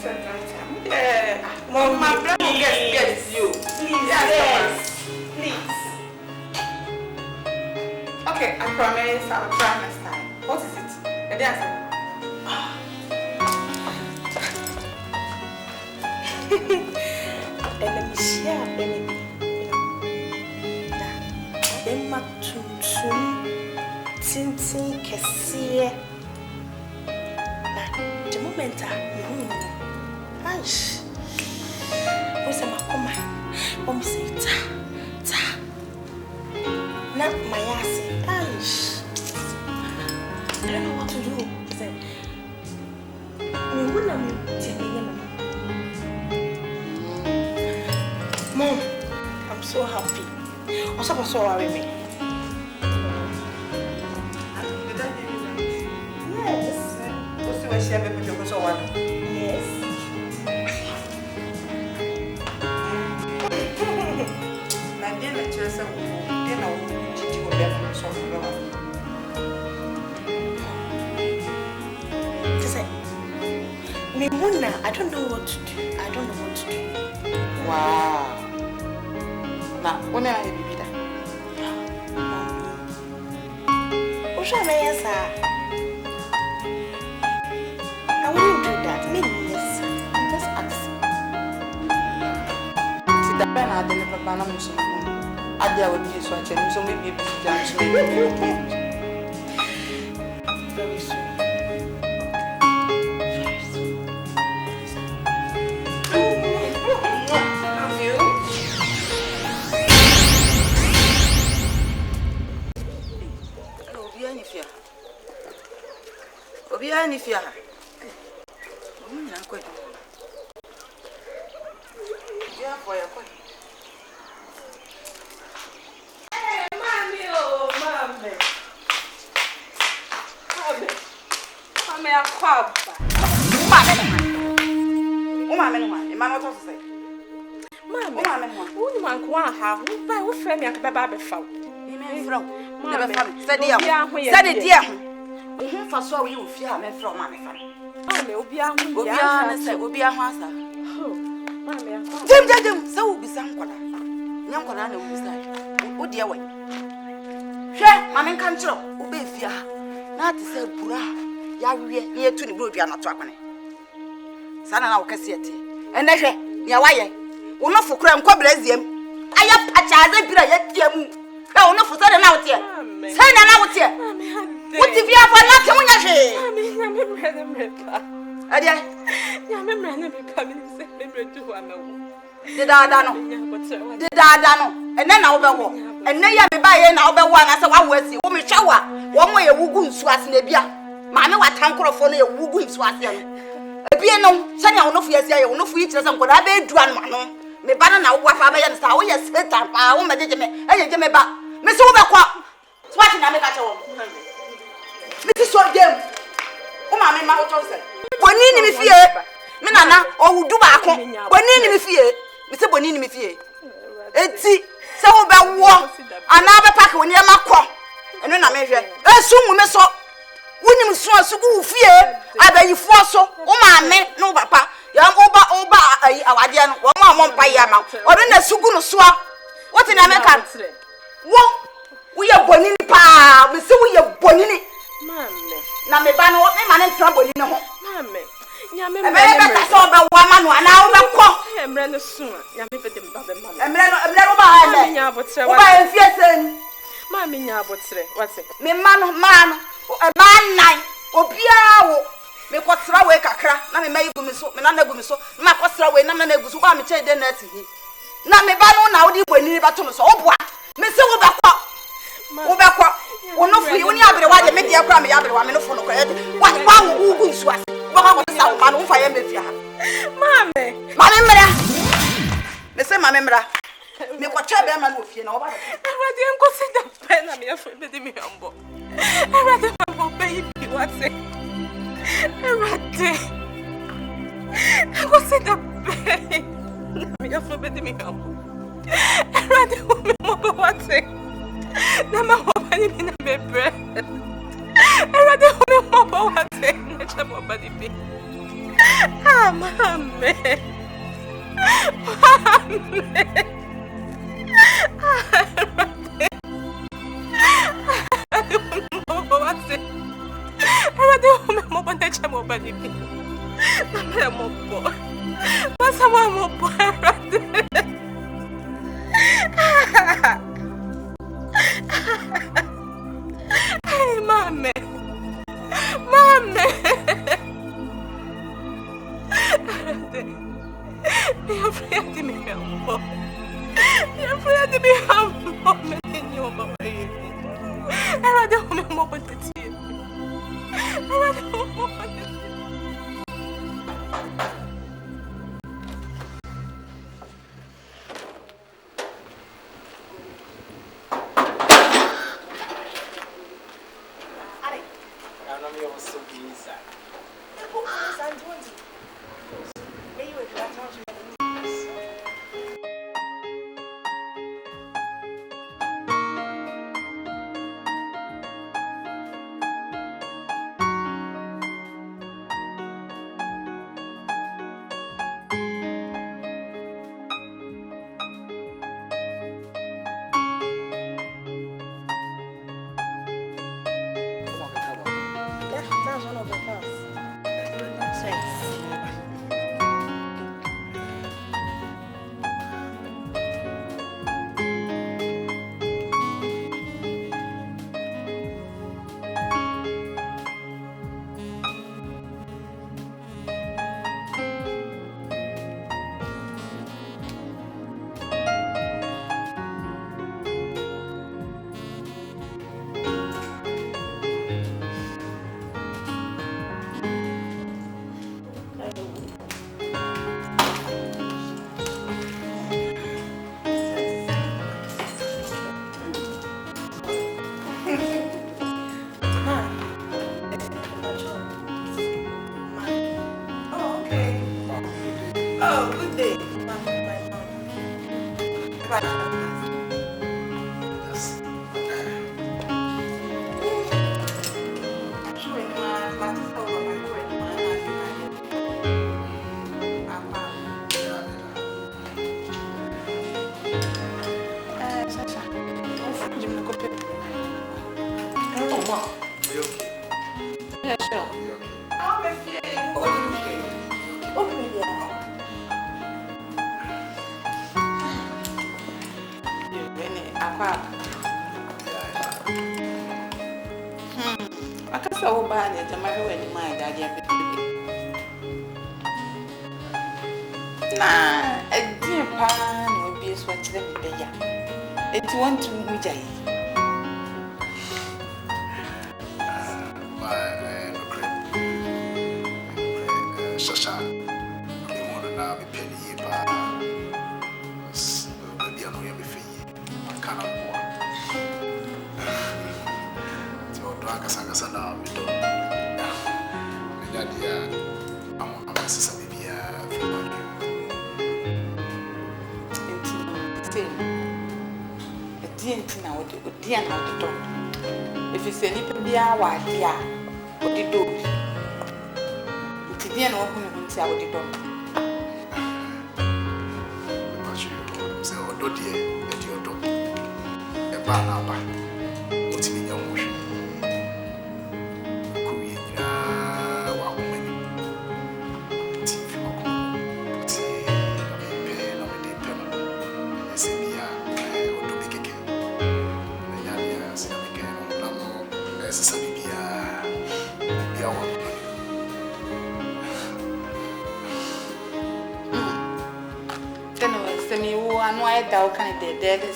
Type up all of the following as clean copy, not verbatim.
Mom, my brother gets you. Please, yes. Please. Okay, I promise I'll try next time. What is it? The dancer. And let me share baby. Then my tum tintin kesiye. The moment Aish. What's my coma? Say ta. Not my ass. Aish. I don't know what to do. Say, Mom, I'm so happy. I'm so worried me. Yes. Yes. Mimuna, I don't know what to do. Wow. Now, when are you baby that? What's your name, sir? I wouldn't do that. Maybe yes. I'm just asking. See, the pen I deliver banana so I dare with you so I can so maybe you very soon. If you are, quite. Yeah, for your quite. Hey, mommy, oh, mommy. Mommy, I'm quite. Mommy, man, what to say? Mommy, who you want to have? Who friend me at Baby Fowl? Never found. Said it, dear. For so you fear me from my family. Oh, be a house. Jim, so be some color. Young color, no, oh, dear way. Share, Mamma Control, obey fear. Not to say, Pura, Yahweh, near to the road, you are not talking. Son and Cassiety. And then, Yahweh, will not for crime, Coblesium. I have a child, yet, no, not for certain out here. Send an out here. What if you have Did I and then I'll be and then you buy and I'll be one as a one was you will shower. One way a woo swas nebia. Mamma, what tanker for a woo swasian. A piano, send out of yes, I will not feature some good. I be drunk, man. Me banana, what I may say, oh, yes, set up. I won't make it. I get me back. Miss Overquap. Swatting, I make at home. Mrs. Swagam. Oh, mamma, my hotel. When you fear, Minana, or do back home. When you fear, Mr. Bonini fear. It's so about war. Another pack when you're my crop. And then I measure. Assume we saw. When you saw so good fear, I bet you for so. Oh, my no, papa. Young over our dear one by Yama. Or in a sugun swap. What in America? What? We are bonini pa. We say we are bonini. Mamma. Now me ban what me man trouble in home. Mamma. Yammy, I saw about one man and now I'm running soon. Yammy, but I'm never behind. What's Mammy, what's it? Me man, a man nine. Oh, Piao. Me what's away, Kakra. Now me may go so, me not go so. My what's away, no man goes to me take the net. Now me ban on now, when you baton so. Oh, what? Miss Overquap. Overquap. Oh, no, free when you have the way they make the Abraham, you have the woman for no credit. What one who goes was? What was man who fire me? Mammy, Miss Mamma. Me what trouble man with you know. I didn't go sit the pen and me afraid to me humble. I rather have baby, what's it? I go sit the pen. Me afraid to me humble. I rather have what's it? Now my home in my breath. I rather have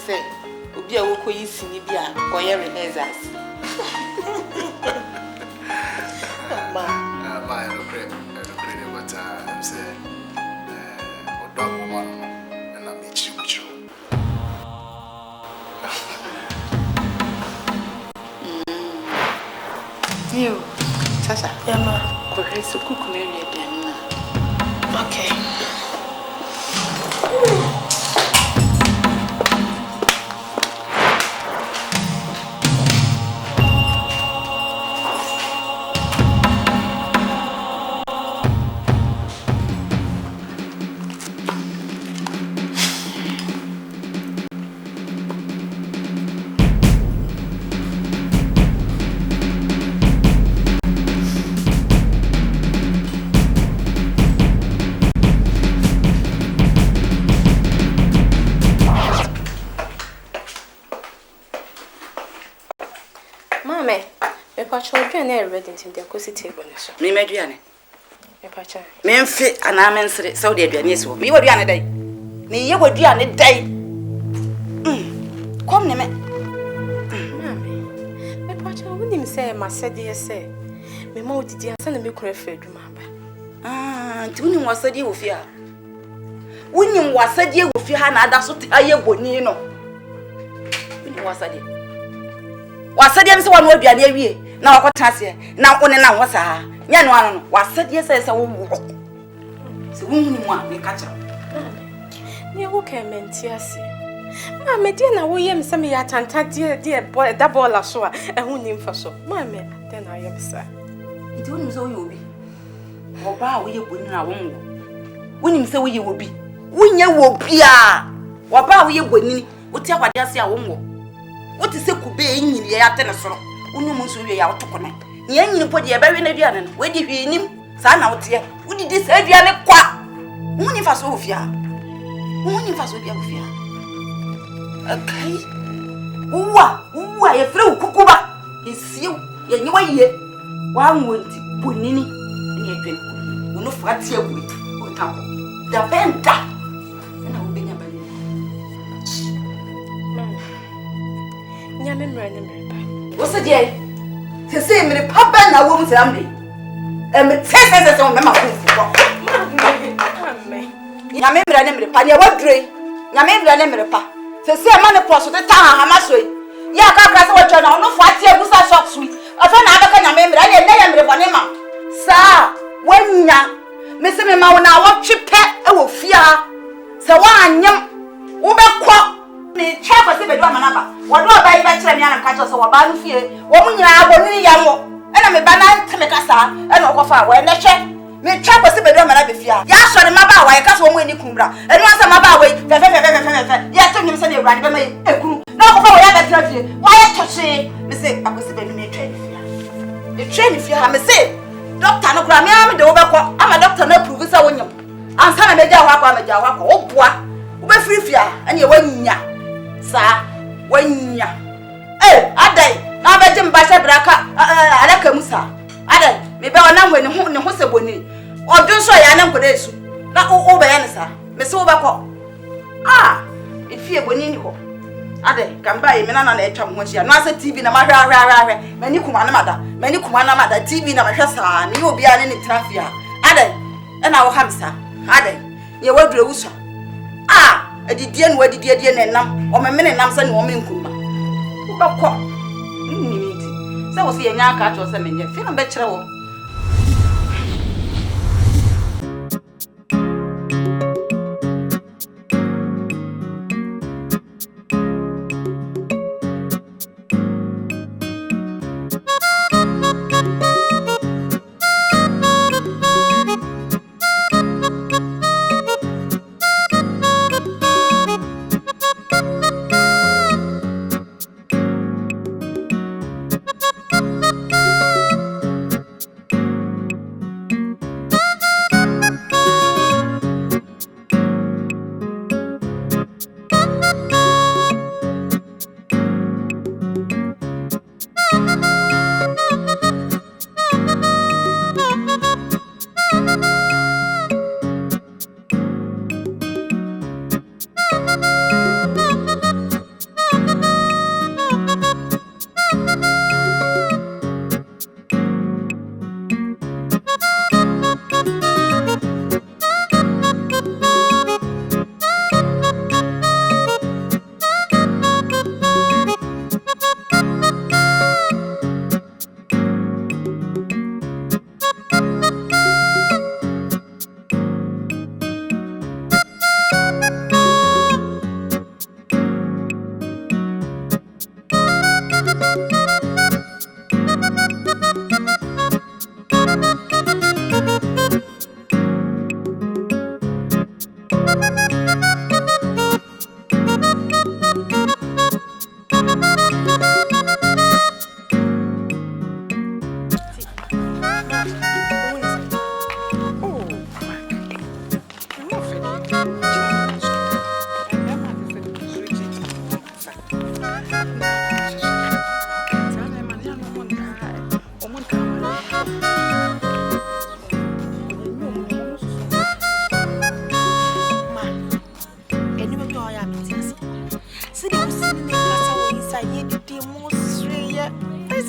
Say, Ubi a woko yi sinibia or your renaissance. My regret, but I'm saying, or dog woman, and I meet you with you. You, Sasha, Emma, could I so cook me again? Okay. children are ready to the cozy table. Me mediane. Me pacha. Me mfi ana mensere so de aduane so. Me waduane dai. Me ye waduane dai. Kom ne me. Mami. Me pacha woni me say ma sede say. Me ma odidi ansa na me kura fa aduma ba. Nti woni wasade wo fi a. Woni wasade wo fi ha na ada so ta ye boni no. Woni wasade. Wasade am se wonu aduane awie na wakota ase na woni na wo saa. Nya no ano no wasade se wo wo. Se woni mu a me ka kira. Ni wo ka menti ase. Ma me die na wo yem se me ya tanta die boy da bola so a ehun ni mfa so. Ma me den na yem sa. Nti woni se wo ye obi. Oba wo ye boni na wo ngo. Woni se wo ye obi. Wonye wo obi a. Oba wo ye boni ni. Wo ti akwade ase a wo ngo. Wo ti se kube enyini ya ate ne soro. Wonu mu so wie ya wotoko na. Ni enyini po de e ba we na duane no. We di hwe nim. Sa na wo te. Wo di di sa duane kwa. Woni fa so ofia. Woni fa so bia ofia. Okay. Uwa ye fere ukukuba. Esiu ye nyewa ye. Wa nwonti bonini ni adwen. Wono fa tie agu. O tako. Da benda. Na wo benya bale. Nyame mra ne mra. Wo se die. Se mre papa na wo mu se ambe. Me se o me ma ko fu ko. Amen. Nyame mra ne mre pa ne wadure. Nyame mra ne mre pa. Se ma ne pro so te ta ha ma so yi. Ya ka se wo twa na ono fa tie agu sa shop sui. Afa na abeka nyame mra ne ya mre bone ma. Sa wanya. Me se me ma wo na wo twipe e wo fia. Se wa anyam wo be ko ni chapa se be do amanaba. Wo do ba yi ba kire me ana ka cho se wo ba no fie. Wo mu nyina aboni ya wo. E na me ba na nteme kasa e na okofa wo e na hwe. Me chapa se be do amanaba fia. Ya so ne maba wa ye ka so wo mu eni kunbra. E no asa maba wa yi fe. Ya to nyim se na ewrade be ma ekunu. Na okofa wo ya ba tira fie. Wa ye toche. Me se akosi be me twa ni fia. E twa ni fia ha me se doctor no kura me am de wo be ko ama doctor na prove say wonyam. Ansa na me ja ho akwa me ja ho akwa. Wo boa. Wo be free fia. Ene ye wanya. Sa wanya adai na be jim ba se braka alaka musa adai me be ona hwe ne ho se boni odun so ya na nkoda esu na o be ya ne sa me se wo be ko ifie boni ni ho adai gamba ye me na etwa mo hia no asa tv na ma hwa mani kuma na mada tv na ma hwa sa me obi a ne trafia adai e na wo hamsa adai ye wadure wusa adidie no adidie die ne nam o memene nam se ne o menkunma wo bakọ nni nti se wo se yenya aka cho se menye fi na be kire wo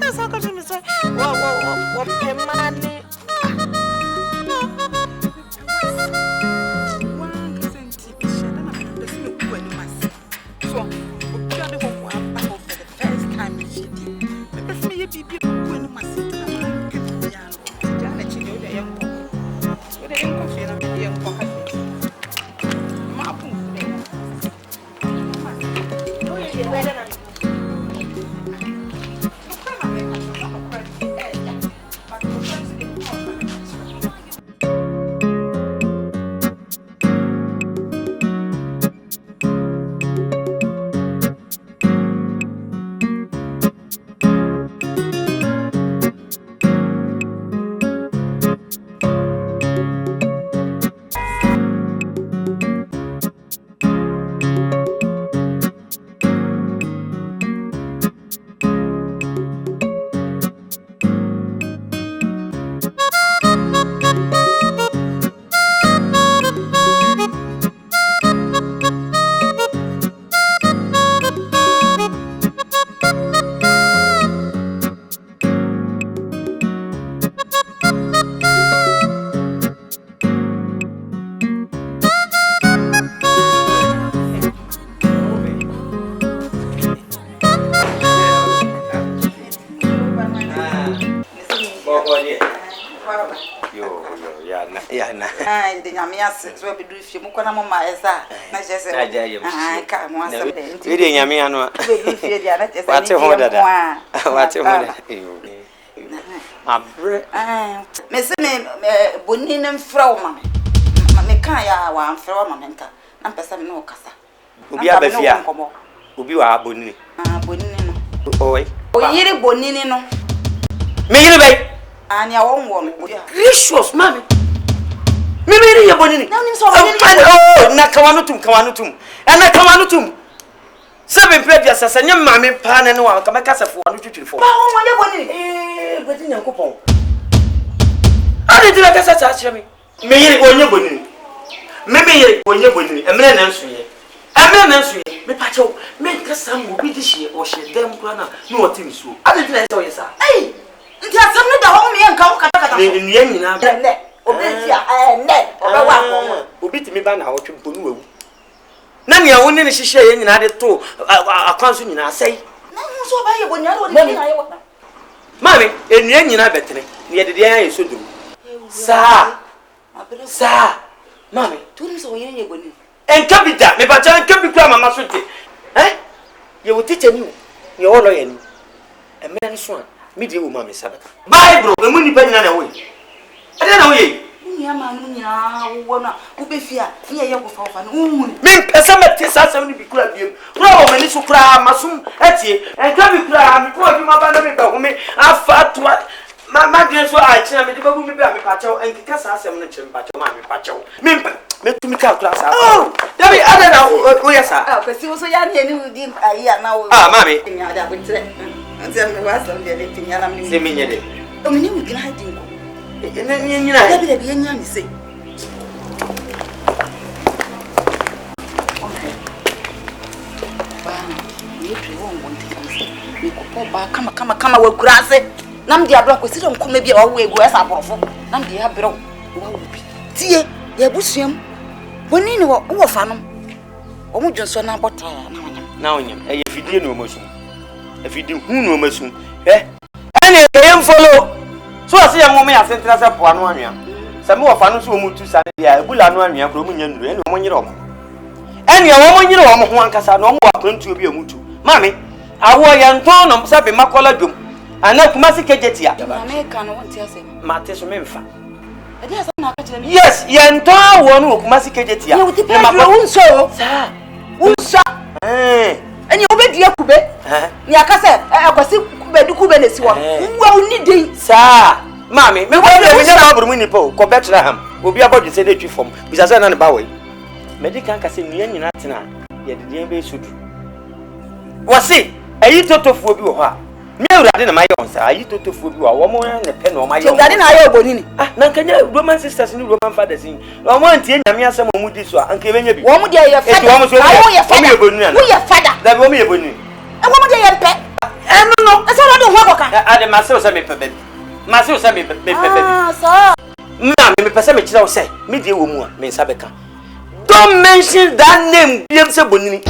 Yes, I got him say, what money? The Yamias will be doing you Mukana Maza. I can't want to be Yamiano. Miss Bonin Frau, Mamma, one Frau Mamenta, and Pesam no Casa. Ubia Ubia Bonin. Oh, ye Bonino. Me, and your own woman. Gracious, mammy. Mimi ya bonini. Oh, na kawanutum. Ana kawanutum. Seven pages as a young mammy pan and one come casa for 124. Oh, bonini. But in your coupon. How did you like us touch me? Me when you're bonini. Maybe when you're bonini, a man answer ye. A man answer ye. Me pacho, make some will be this year or she them grana, no thing so. I didn't tell you, sir. Hey, there's something the home and come cut in the end now. Obiti me ba na awotwe mponu wawu na me awone ne hihye ye nyina de to akwanso nyina asai na nso ba ye bonya ro de nyina ye wo mami enua nyina betere ne ye de yan ye soduru sa mami tuni so ye boni enka bida me ba jan enka bi kura mama so te ye wo teacher ni ye wo lo ye ni e me nso a me de wo mami sabe bible e mu nipa nyina na wo ye ade na wo ye Yamania, wona, Ubefia, near Yagofa, me pesa matisa 70 bikura biem. Bro, many supra, masum, eti, and Gabi Kram, call him about me, I fought to what my dear so I tell me to go with me, Pacho, and Kassa 7 Pacho, me to me class. Oh, there be other now, yes, sir. Because he was so young, and did a year now. Ah, mammy, I would say, and then the rest of the little young Semini. Dominic would glide in. And then you know, I be a young say. Come, we'll grass it. Nam dia bro, we sit on come maybe all way go as a brofo. Nam dia bro, tie, ye busuam. Boni ni wo fanu. Omo Johnson na bota na onyam. E ye fidie no masum. E fidie hu no masum. Ene ye follow. So I say I'm a central one one year. Some more fun so much to say, I will annoy me from Union and 1 year old. And your woman, you know, one casa no more going to be a mutu. Mammy, I wore young tone of Sabi Macola Dum, and not Massicajetia. American won't tell him, Martis Memphis. Yes, Yanton won't Massicajetia. You depend on your own soul, sir. Unsa, and you bet Yakube, Yakasa, I was Kubedukubes one. Well, need sir. Mammy, me why we never Minipo, go back to Ham. Will be about to say that you form, because I don't know. Medical can say, Natina, yet the DMB should. Was it? Are you total for you? Me, I didn't my own, sir. Are you total for you? One more and a pen on my own. I didn't know Bonini. Ah, Nankanya, Roman sisters and Roman fathers in. I want to hear some of this one, and Kevin. One more day, your father. That woman, a pet. And no, that's all I hoka. Ade masew say me pebe. Masew say me pebe. Ah, so. Me pese me kira wo say me die wo mu a me nsa beka. Don't mention that name. Yem say bonini.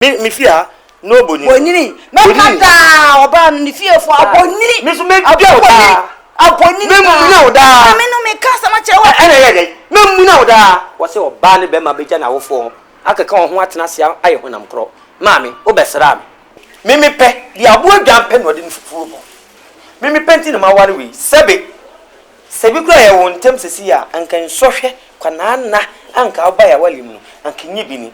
Me fear no bonini. Bonini. Me kata oba ni fiefo abonini. Me so me bia wo da. Abonini. Me mu na wo da. Me no me kasa ma kire wo. Ene ye me mu na wo da. Wo say oba ne be ma beja na wo fo. Akeka wo ho atena se aye honam kro. Maami, wo besra me. Me pe, di abo adwan pe no de nfufuru mo. Me penti na ma ware we. Sebi kura ye won tem sesi a anka nsohwe kwana na anka oba ya wali mu anka nyibini.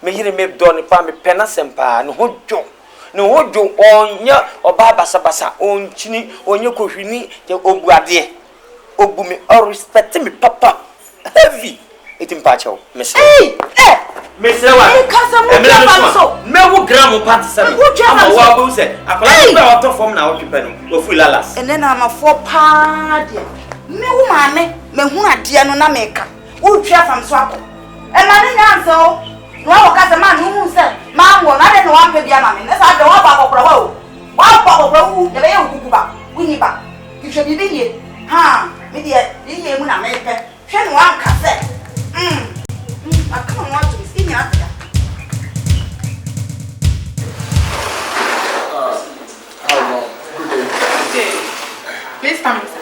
Me yire me do ne pa me pe na sempa no hodwo. Ne hodwo onya oba basa onchini onye kohwini te obuade. Obu me or respect me papa. Heavy. Itimpa chawo. Me say. Mesra wa. Me wo gram party sabi. Ama wa bo se. Akola be auto form na wo twipe no. Wo fu lalas. Ene na ma fo pa de. Me wo maame, me hu ade no na me ka. Wo twa fam so akọ. E ma ne nyanse o. No wo ka se ma no hu se. Ma wo na de no wa pe bia ma me. Ne sa de wa ba kokora wa o. Wa ba kokora wu, de be ye okuku ba. Wu ni ba. Ki hwe bibi ye. Ha, me de ye mu na me pe. Hwe no wa ka se. I come on, to see me out there. Hello. Good day. Good day. Please come inside.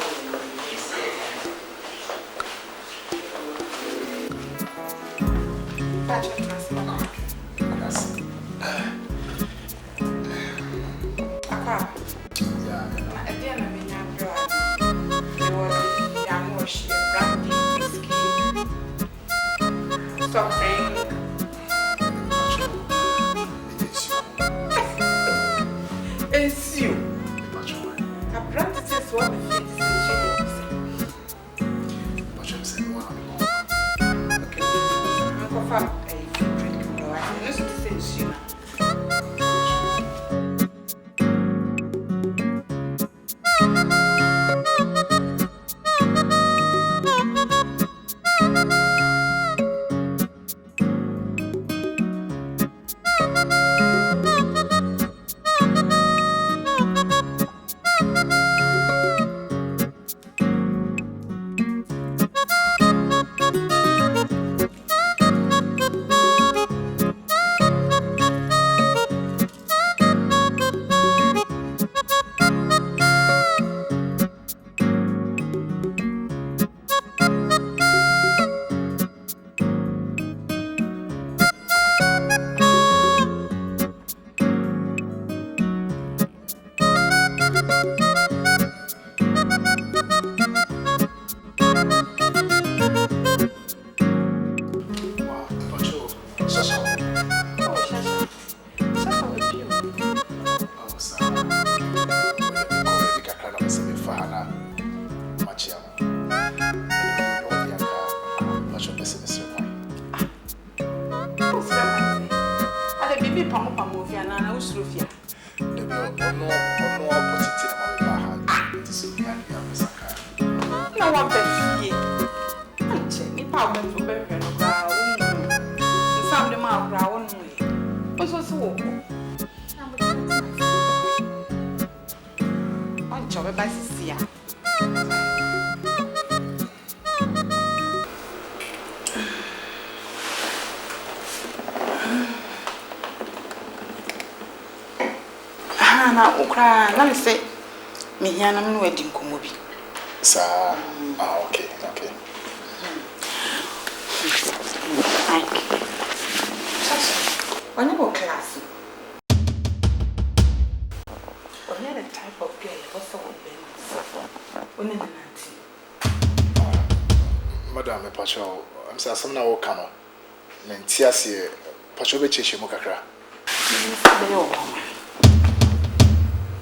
Na me say me hiana me no adi nkomo bi. Sir. Okay. When you go class, when you're the type of girl, what's the one when you're Madam, Pacho, I'm saying something I will come on. Mentiasi, Pacho be cheche mo kakra.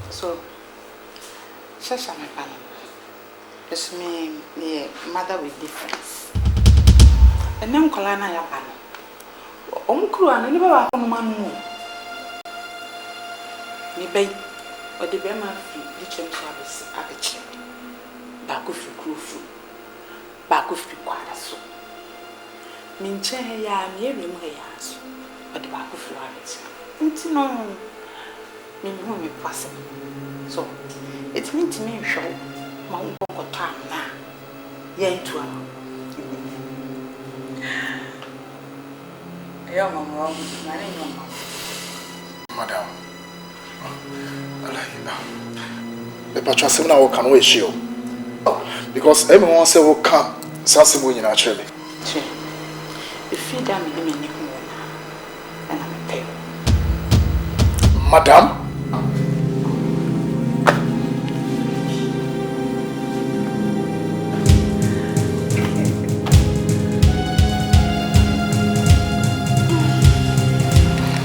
So, Shasha my panel. It's me mother with difference. And then Colana ya panel. Crew and never have no man more. Ni bay or the Bema fee, the church service at the check. Back of your crew food. Back of your quadras. Minche ya, near him, or the back of your habits. Until no. Me who me pass. So it means me show my own pocket time now. Yeah, to yeah, Mamma, my name, Madam. The patrol now can wait you. Because everyone say will come. Sensible in actually. If you damn me, and I'm a pale. Madam.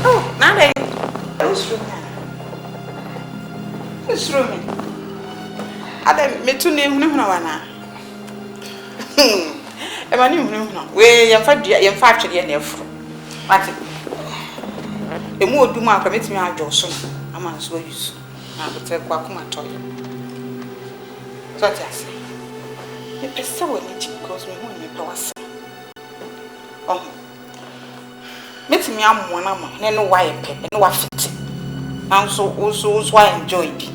Oh, now then. Who's rooming? I don't me to name no one. Am I new? We are 5 years. What? A more do my permit me out your son. I'm on so use. I will take Wakuma toy. So I say, it is so because we want me to oh, meet me. I'm one of my no why a pet and no fit. I'm so also why I enjoy it.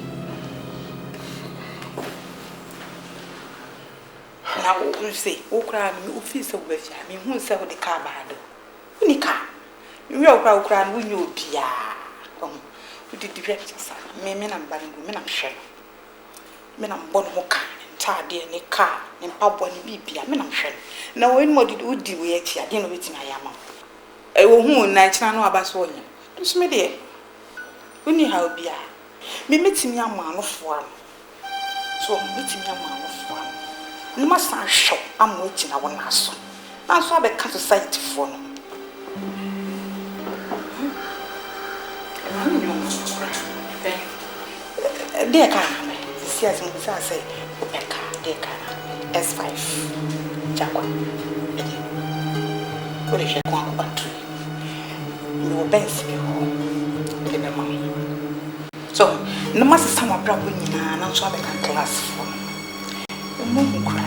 Now, you say, oh, cry me, who feels so with you. I mean, who sell the car bad? Unica. You are crying when you be who did direct yourself. Men and bad women, I'm sure. Men and born mocha, and tardy and a car, and pub one be a men, I'm sure. Now, when more did you do it? I didn't wait in my yama. I will moon night, I know about Sonia. Just me dear. When you have be me meeting young man of one. So, meeting young man of one. You must not show. I'm waiting. I want to now, so I become society for them. Dear Carmen, see as I say, dear Carmen, S5, Jacquard. What is your one battery? You will bend me home. So, no matter some of Brabwin, and I'm so I become class for the moon cry.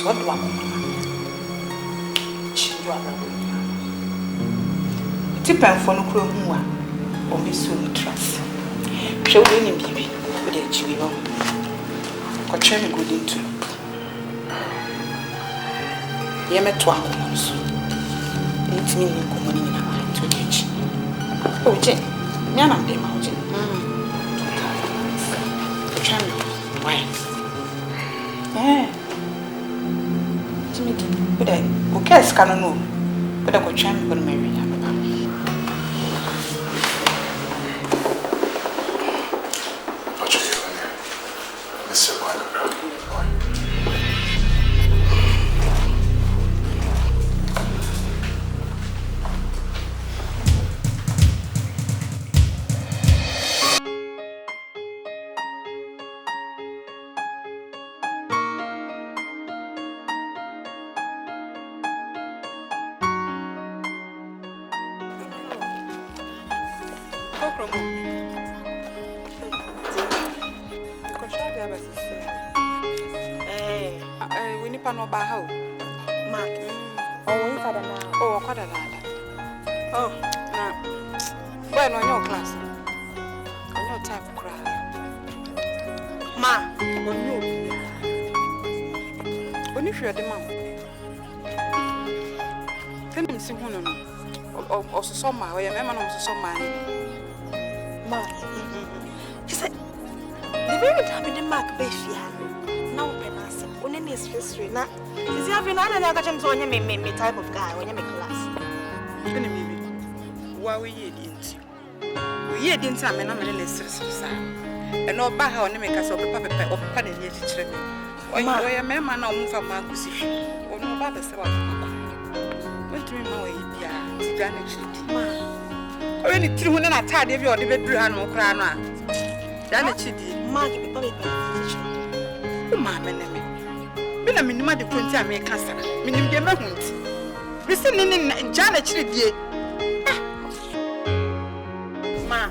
What do I want? Tipan for no crow or Miss Soon Trust. Show any baby with a chibi or try me good into. Yem 12 months. 8 million coming in our 2 each. Oh, Jane, Yana, the mountain. Try me. Why? Eh. But I guess can know, but I could try me for Mary. Summer, where your mamma was so mine. Ma, she said, the very time in the mark, Beshia. Now, Penas, when in his history, now, is having another type of guy when you make class. Why we didn't? We didn't have an analysis, and no back on the makers of the papa or padded yet. Why your mamma now move from Marcus or no bother about what do you know? Only 300 and tired if you're the bedroom or crana. Damage it, Mark, people. Oh, mamma, when I'm in the mother, I make custom, meaning the moment. Listening in Janet, dear. Ma.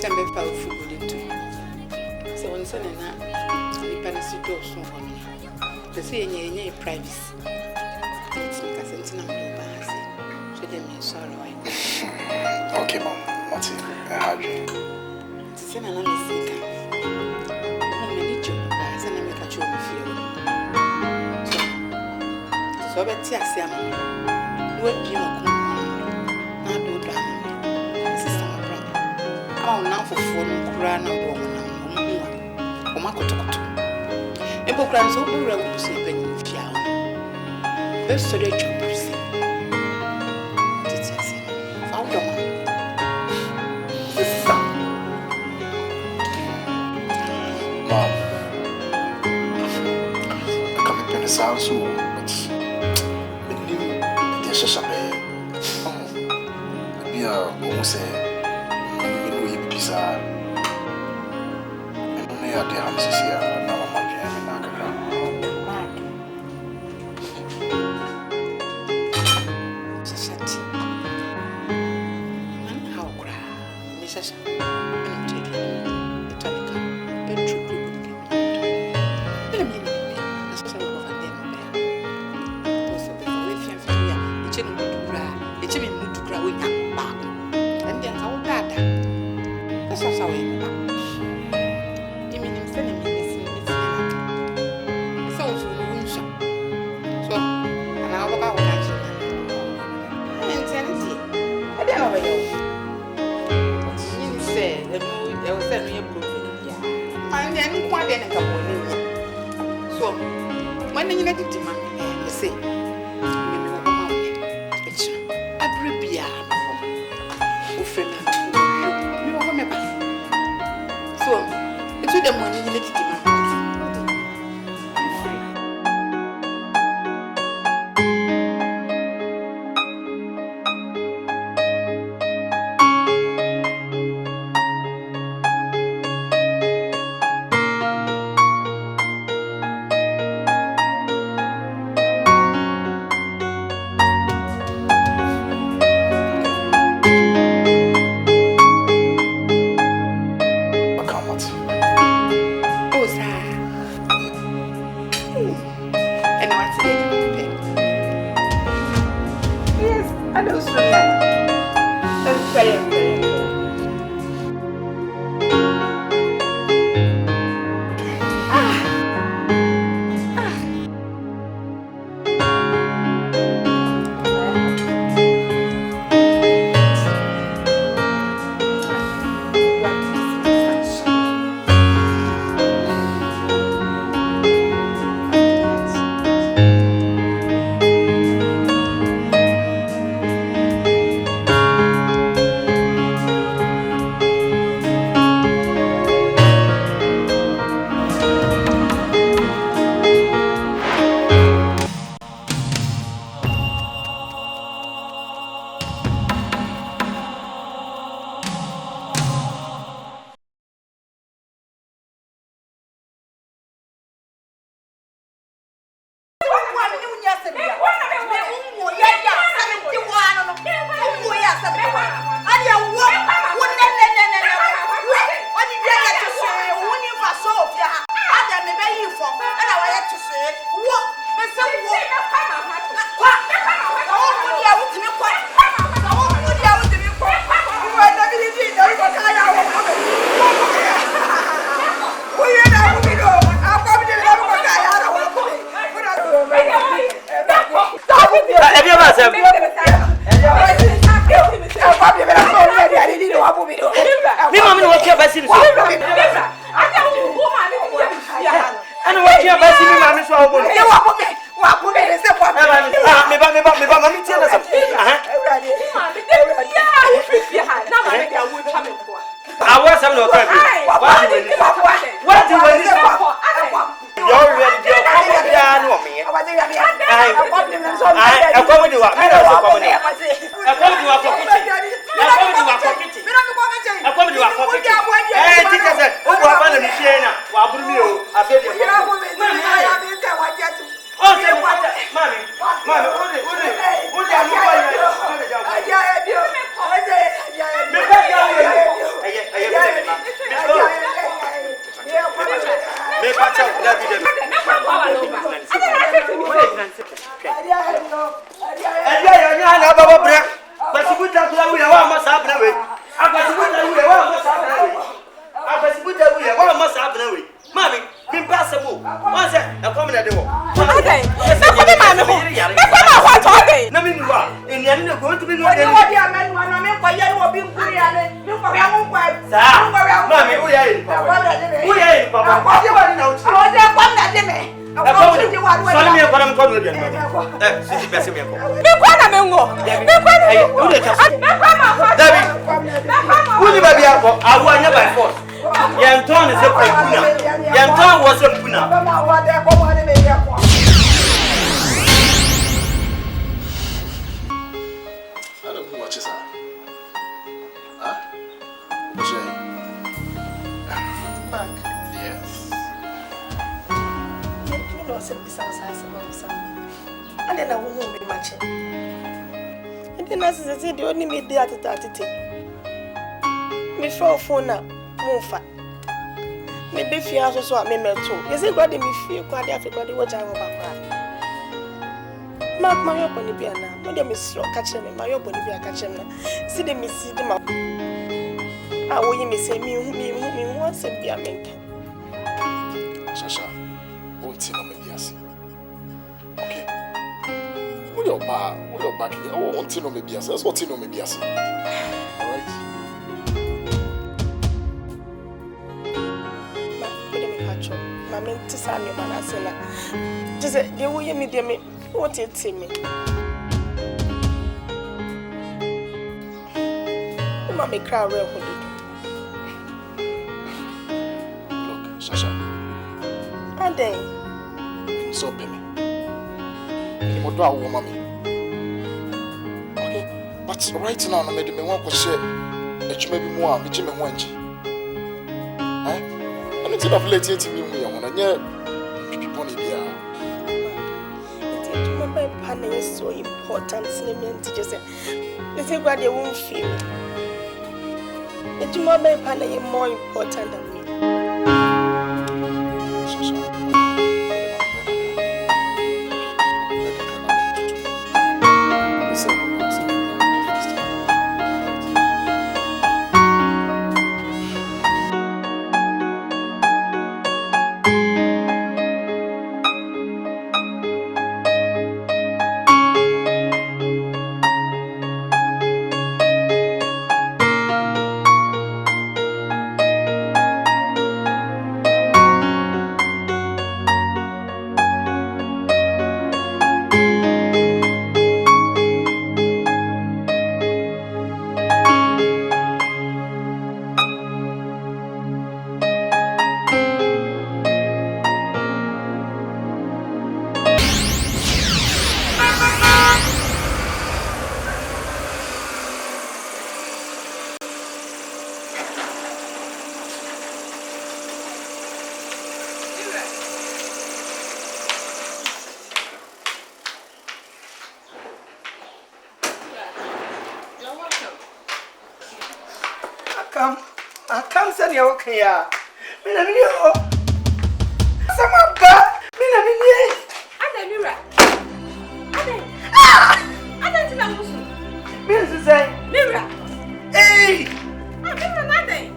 tembe pa ufugo dinto. Se won se na ni panisi do so hono. Se se yenye privacy. Titi ka sentina mdo ba se. So dem sorry why. Okay, mom. Mati, I had you. Se na na mesika. Mo mani jo ba se na me ka cho me fie. So beti asiam. No bi mo ko. Na do do am. Sister my brother. Ama na fofo no kura na wo mo na mo wa. O makotokoto. Ebo kura so bu ra wo se pe ni fia. Be so de chu se. Titi asiam. Fa wo ma. Sister. Mom. Come in the house, but yes, almost say, we pizza. And only at the house is here. Now I'm not Yeah. So I may too. You say, God, me feel quite Africa, what I will back. Mark my up on the piano. When they miss catch him, my up on the piano catch him. See them, see them up. I will you may say me once and be a mink. Shasha, won't see no medias. Okay. What your back here? Oh, won't see no medias. That's what you know medias. Alright. My men to send you, Manasela. Just they will hear me, dear me. What it to me? Mammy cry well. Look, Shasha. And then, so baby. You would do our mommy. Okay, but right now, I made me want to share. It may be more, which you may want. Instead of letting me when I hear people in here. My partner is so important. Just say, they say what they won't feel. It's my partner is more important than me. I can't send you okay. Mina video. Some of God. Mina video. Mira. Mina say. Mira. Hey. Mira nothing.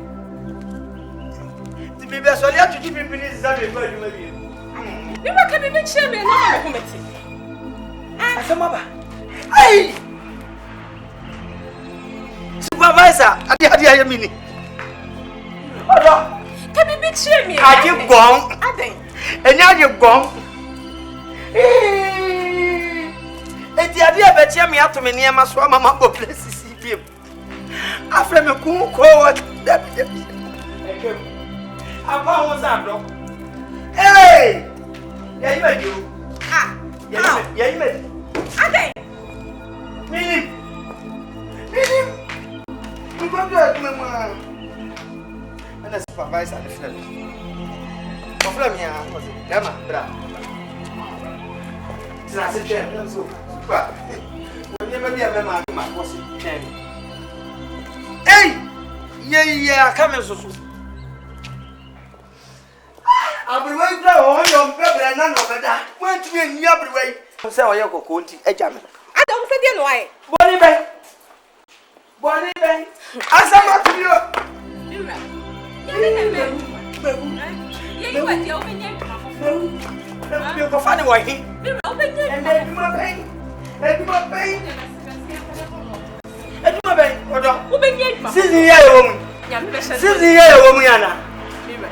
The baby so you to give me please that you maybe. You want to be chairman of the committee. Asamaba. Hey. Supervisor, adi mini. Odo. Can be chairman. Aje gong. Aden. Enya aje gong. Eti adi abetia me ato me niam so mama go places biem. Afre me ku ko what that. Ekem. Apa won sa do. Hey! Ya you meju. Ya you meju. Aden. Minim. You go do it, mama. And the supervisor the friend. Offer me was it? Grandma, bra. It's not a chair, so. But when you maybe a man, was it? Hey! Yeah, come in so. Abriwe kra o yo mpebre na no beda. Wantumi enyi abriwe. Se o ye kokko nti agya me. Adam se de no ai. Boni ben. Boni ben. Asama tuyo. Mira. Ya me me. Ye you what you open your mouth. You go find the way. Mira, open your And then my pain. And my pain. And my pain. open your mouth. Sisi ye woman. Ya me be se. Sisi ye woman yana. Mira.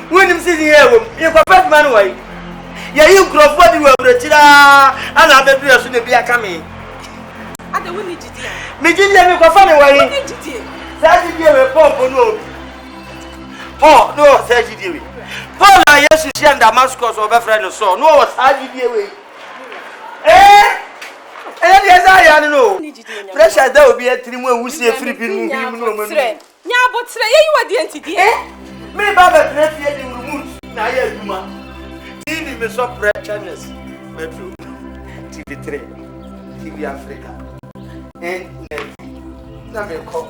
When him sisi ye woman. You go find man way. Ya you crofo di we brechira ana bedu yaso na bia kame. Ada we need jidi. Me jidi me go find the way. We need jidi. Sa jidi we pomp no. Oh, no, say jidi we. Paul and Jesus she and Damascus or be friend so. No was sa jidi we. Eh, yes I know. Pressure there will be a 3 months we see a free film no money. Nya botre ye you what the entity. Me baba trade here the remote na here duma. TV me so channels. Metro TV3, TV Africa. And na me call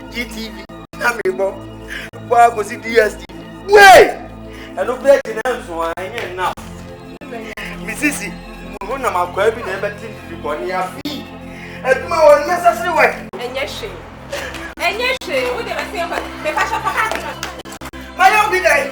GTV na me bo. Wa go see DSTV. Wait. I don't play the names so I now. Misisi mo na makwa bi na ebe TV ko ni afi. Eduma won necessary work. Enye hwe wo de be se ko be fa sha fa ka. Mayo bi dai.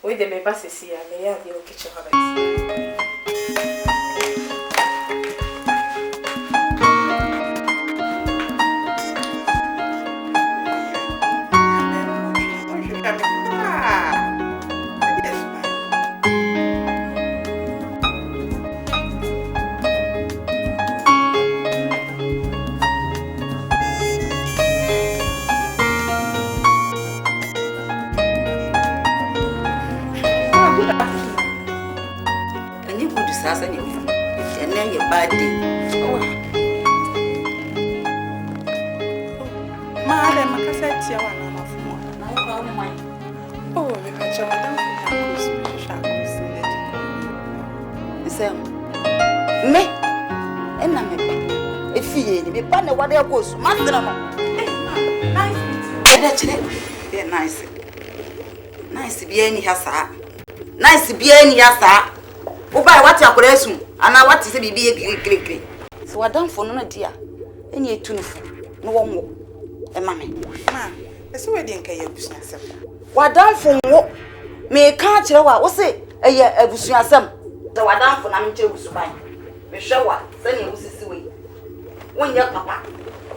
We de me passe si ya me ya de o kitchen ha. Sasa ni ene bad day. Maale makasa tia wana mafumo. Na yo ba mai. Oh, we ka chawa dan ku shakusi ne di. Nsem. Me ena me ba. Efie ni me ba na wade akosu. Masra no. Nice. Eda chire. Be nice. Nice bi eni hasa. Nice bi eni hasa. Oba what akora esu ana what se bibi ekrekrekre so wadamfo no dia eni etunufo no wonwo e mame Ma, ese we di nka ye abusuasem. wadamfo wo me ka kire wa wo se eye abusuasem de wadamfo na mche busuban me hwewa se ne wusisi we wonye papa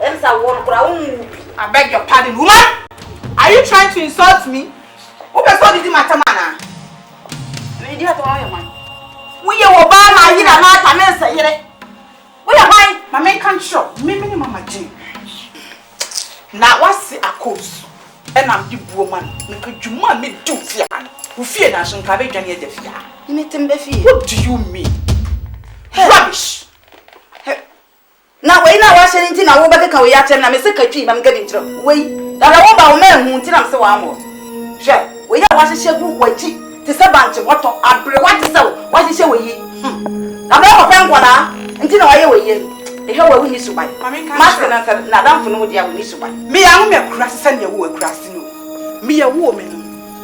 emsa wo no kora wonwu bi. I beg your pardon, woman. Are you trying to insult me? Who be so did matter mana? Me dia to ayo man we ye wo ba na yira na ata me nse yire we ye ban Mama can't show. Me mama Jane. Na wasi akos. And I'm the woman. Me ka juma me do fia. Wo fie na so nka be dwane e de fia. me tembe fie. What do you mean? Rubbish. Na we na wa hye nti na wo bekeka we ya kyem na me se katwi mam gadi ntro we da wo ba wo ma hu nti na me se wa mo hwe we ya wa hye gu waji ti se banche woto abre wa ti se wa hye we yi na me ko penko na nti na wa ye we yi ehwe wa hu ni subai ma se na damfo no dia wo ni subai Me ya me kura se ne wo kura se no. Me ya wo me no.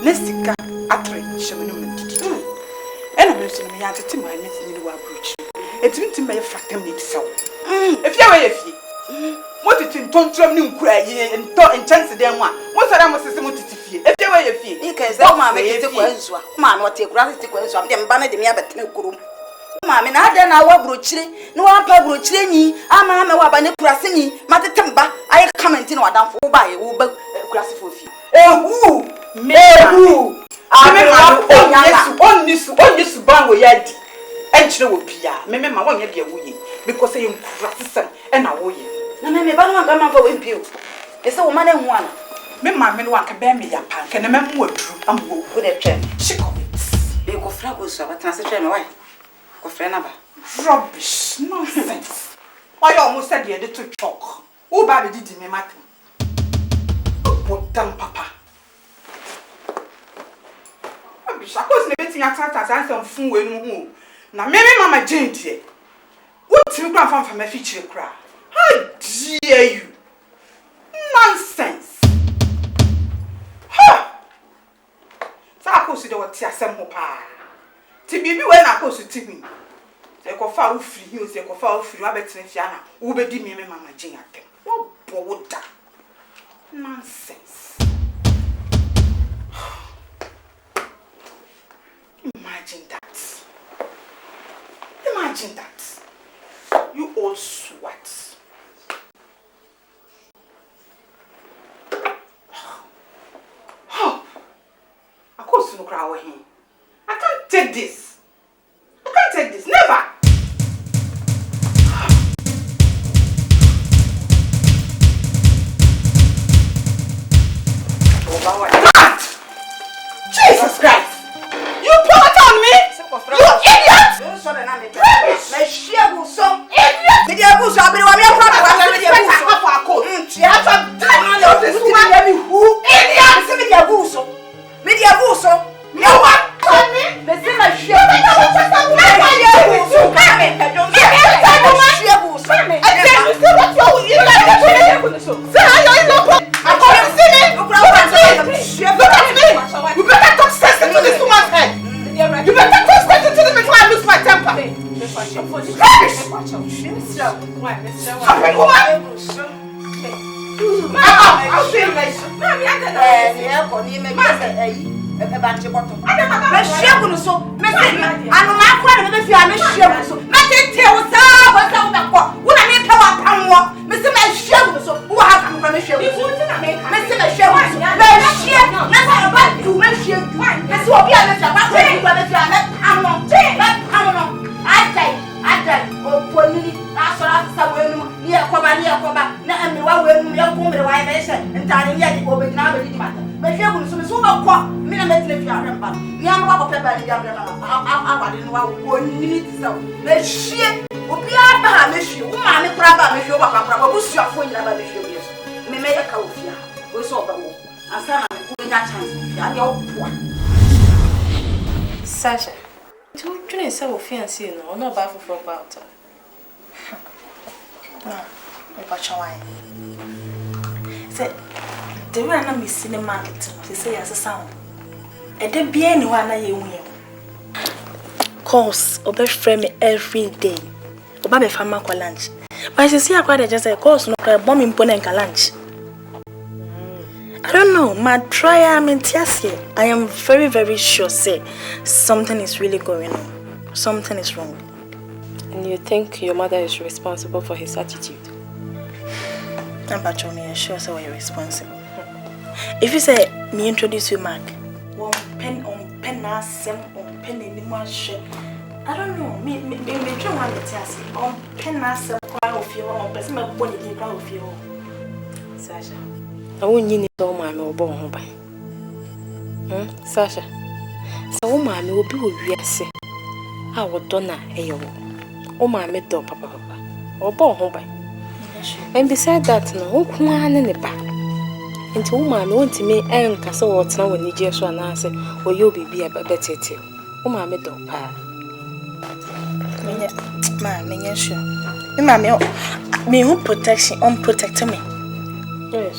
Na sika atre hyem no me titi. Ena me so me ya tete ma ne tini wa approach. Etimi timi me fatam ni tse wo. If you were if What it in Tontrum New Cray and Chance de moi? What's that? I must say, what it is. If you were a fee, because that mamma is a question. Man, what take gravity question? I'm them banner the mere but no group. Mamma, I don't know what brooching, no one per brooching. I'm a wabane prasini, Matatamba. I comment in what I'm for by Uber grassy for fee. Oh, who? Me, I on this bang with yet. And you will be a member, my one be a wee, because I am practicing and a wee. No, me banana gamma for you. It's a woman and one. Me, my men want to bear me a punk and a man would true and with a chair. She commits. You go fragos of a transaction away. Go friend number. Rubbish, nonsense. I almost said you little chalk. Oh, baby, did me matter. Put down, papa. Rubbish, I was never at as some fool when now, maybe Mama Jane, dear. What you grandfather from a feature cry? How dare you? Nonsense. Ha! So I consider what Tiasam Hopa. To be when I go to Timmy. They go far free, you say go far free, Rabbit and Fiana, who be me, Mama Jane at them. What bold that? Nonsense. Imagine that. Imagine that. You all sweat. Oh, of course you no cry with him. I can't take this. I can't take this. Never. God! Jesus Christ! You put it on me! You idiot! Sasha, you didn't say we fancy, no, not bad for about her. No, but why? Say, the way I'm missing the market, they say as a sound. And there be anyone I win. Course, obey frame me every day. Obey me farmer for lunch. But I see I quite just a course, no bomb imponent lunch. I don't know, my trial, I am very, very sure, say, something is really going on. Something is wrong. And you think your mother is responsible for his attitude? I'm not sure so you're responsible. If you say, me introduce you, Mark, one pen on pen, on pen in one shirt. I don't know, me try one to tell you, on pen, cry of your own, but my body didn't cry of your own. Sasha. I won't need all my mobile home by. Sasha, so my will be with you. Say, I would donna a yo. Oh, my metal, papa, or born home by. And beside that, no one in the back. Until my went to me and castle or now when you just one answer, or you'll be a better too. Oh, my metal, pa. Mamma, sure. Me who protection, unprotected me.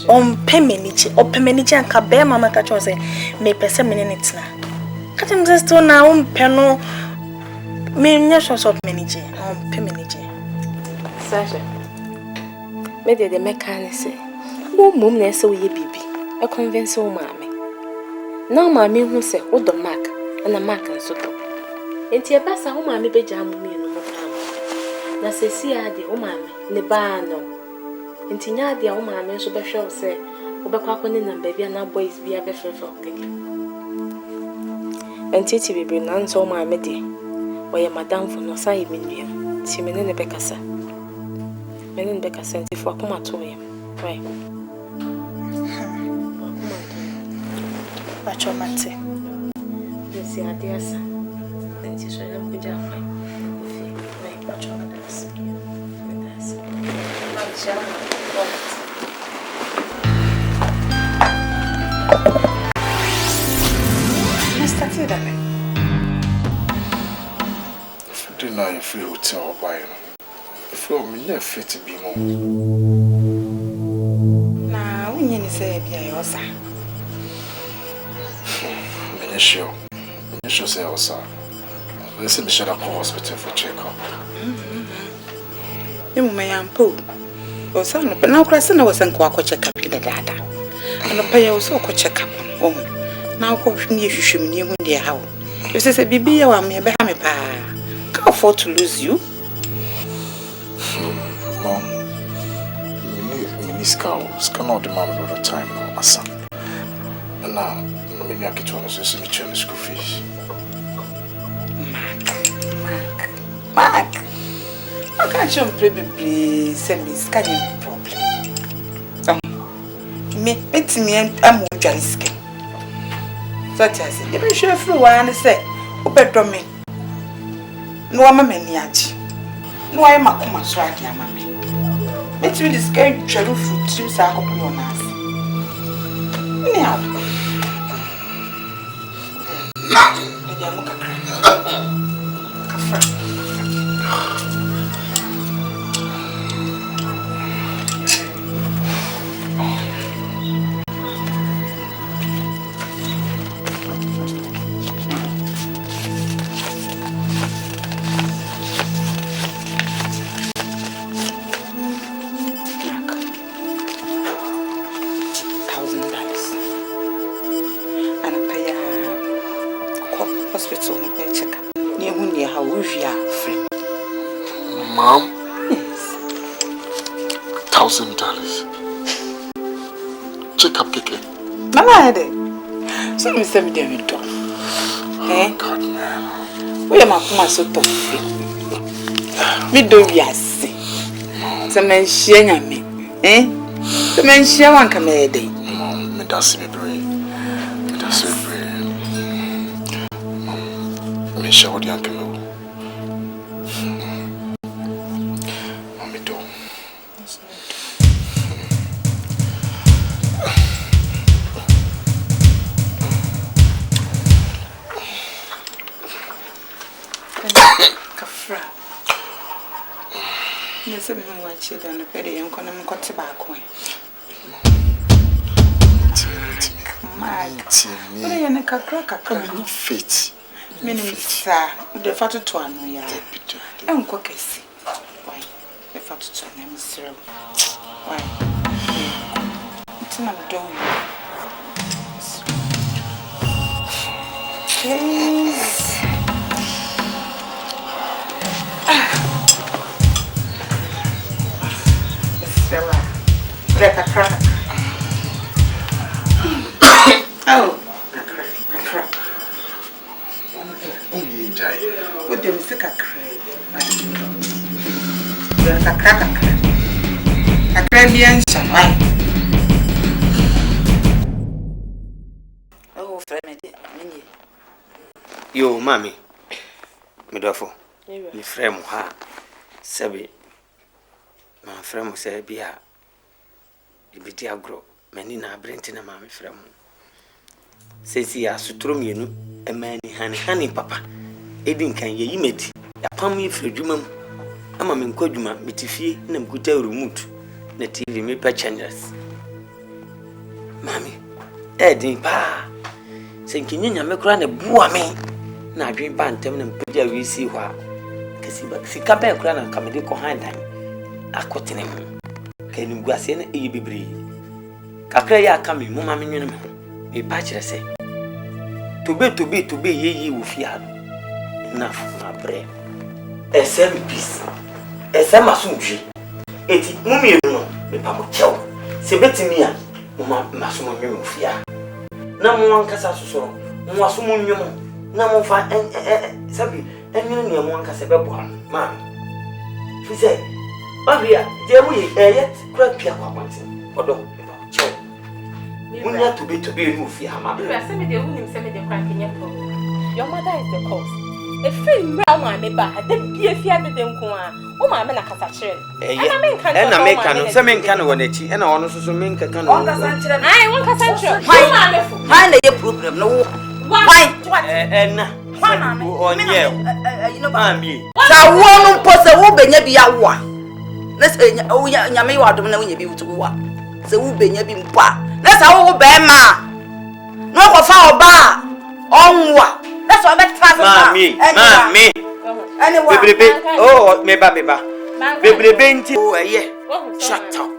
On Pemenichi or Pemenichi and Cabe Mamma Catcher say, may per minutes now. Cut him just to now, Peno. Me, yes, of Menichi, on Pemenichi. Sasha, me de mechanic wo mum na ese wo ye bibi e convince wo maame na maame hu se wo do mark na mark nso do enti e basa wo maame be jam mu no mo tam na se si ade wo maame ne ba no enti nya ade wo maame nso be hwe wo se wo be kwa ne number bia na boys bia be fefe okeke enti ti bibi na nso wo maame de wo ye madam fo no sai mi nua ti me ne be kasa Menin be kasenti fo akoma to yem. Right. Akoma to. Bacho mate. Desi adiasa. Enti so yem kuja fa. Right, bacho adiasa. Adiasa. Bacho. Mr. Tidane. If you deny if you hotel buy from me, yeah, fit to be more. Now, when you say, yeah, sir. Sure, say, oh, sir. Let's me shut up hospital for check-up. You may ample. Oh, son, but now Crescent was and quack check up in the data. And the payer also could check up. Oh, now what you should near when dear how. You say, Bibi, I may be hammy pa. Can't afford to lose you. Mom, Miss cannot demand a lot of time now, my son. And now, maybe I get one of those school fees. Mark. How can't you probably send me scanning problem? Me, it's me and I'm with Jaliskin. Such as it, you sure through one say, Obedo me. No, I'm a maniac. No, I'm a come and strike your mammy. Let's really scare you, Chalu fruit, since I hope you're nice. Now, Mom? Yes. $1,000. Check up, Kiki. Mama, I did. So, Mr. Midwinter. Eh? God, man. We are my so tough. We do see. Some men share me. Eh? The men share one come a day. Mom, me does me brave. Me does me brave. Mom, me share what you can do. Yes, I'm watching on the petty and come and cut tobacco. My, I can't fit. Minister, the father to an and cockessy. Why, the father to an emissary. Why, it's not doing. Please. Oh, crack. What them sick a crack? There's a crack. A Caribbean shine. Oh, family. Yo, mommy. Midofo. Me frame ha. Sabi. My friend say bia. Ibiti agro. Mani na brenti na mama frame. Sesi ya sutro mienu emani hani papa. Edi nkan ye yimedi. Ya pam yi fredwuma mu. Ama me nkwadwuma metifie na mkuta remote na TV me pa channels. Mami. Edi pa. Senkinye nyame kura na bua me. Na adwen pa ntem na mpadia wi si hwa. Kasi ba sika ba kura na kamede ko handan. Akotene mu. can you go as any ebibri? Kakaya coming, Mamma Minimum, a patcher say. To be, ye will fear. Enough, my brain. A 7 piece. A summer soon. Eti mummy no me pa mo chew se betimia mo maso mo nwem fia na mo ankasa soso mo aso mo nwem na mo fa sabi enwene ne mo ankasa bebo ma fi say babia je wo ye yet kura pia kwa kwanti odo me pa mo chew munya to be no fia ma be se me de hunim se me de kra kenya pro your mother is the cause a free mama me ba de bia fia de nko a o ma me na kasa kire na me kan no se me kan no nachi na ono so me kan no on kasa kire ai won kasa kire ma me fo why na ye problem no why na onye you know mami sa wo no pose wo benya bi awa na se nyame wa dom na wo nya bi wutu wa se wo benya bi mpa na sa wo be ma no ko fa oba onwa na so be tra mami anyway bebrebe oh me ba bebrebe nti oh eye shut up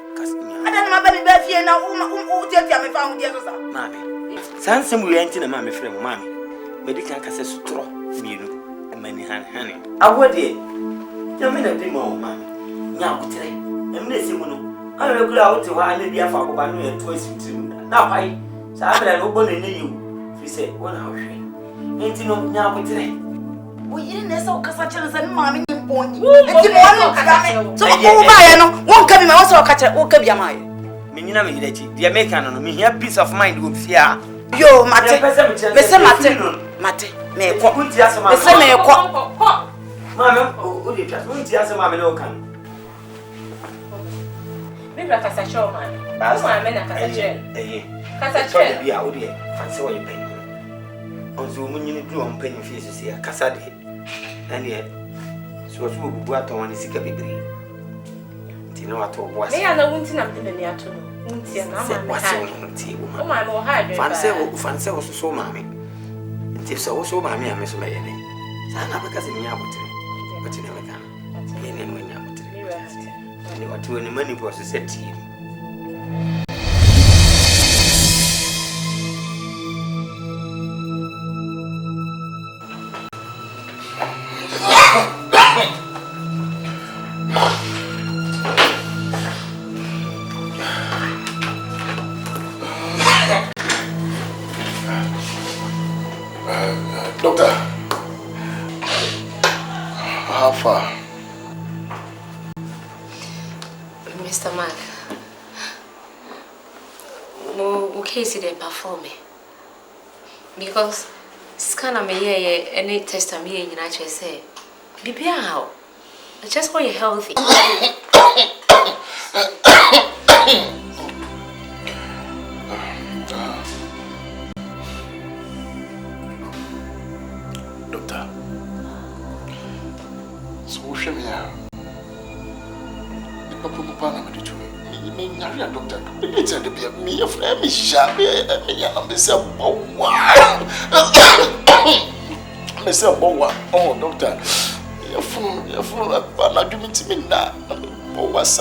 adan ma ba bi ba fie na wo tiatia me fa ho die so sa mami sansem wi anti na mami frɛ mo mami medical kase sutro mienu amani han awode ya me na bi ma o mami nya akotere em na esimu no awere kura wote wa na bi afa akoba no eto asitim na pai sa abere no bo na ne yiwu fi se wona hwɛ enti no nya akotere o yiri na esa o kasa kire se mami ni mponi enti mo no kame so o ba ye no won ka bi ma wo se o ka kire o ka bi ama ye me nyina me hidachi dia make no me here peace of mind go fear yo mate me se mate me ko me se me ko mami o de twa unti asema me no kan me bra kasa show man o ma me na kasa kire kasa kire bia o de fanse wo pen onzo munyini du on pen fi so sia kasa de ane so so bubu aton ni sika bibiri ti na wato bo ase me ya na wunti na me ni ato no wunti na ma o ma me o ha adwe fanse wo so mami ti so so mami ame so me yene sana baka se nya abotre wati na meka yene no nya abotre ni wati woni mani bo so seti Doctor, how far? Mr. Mark, no case they perform because scan me here any test me in actually say be how I just want you healthy. Doctor, so what's your name? The papa mupana me do me nyari doctor. Me tell the be me your friend me sharp me ya me say wow. Me say wow. Oh doctor, your phone na do me to me na. Oh what's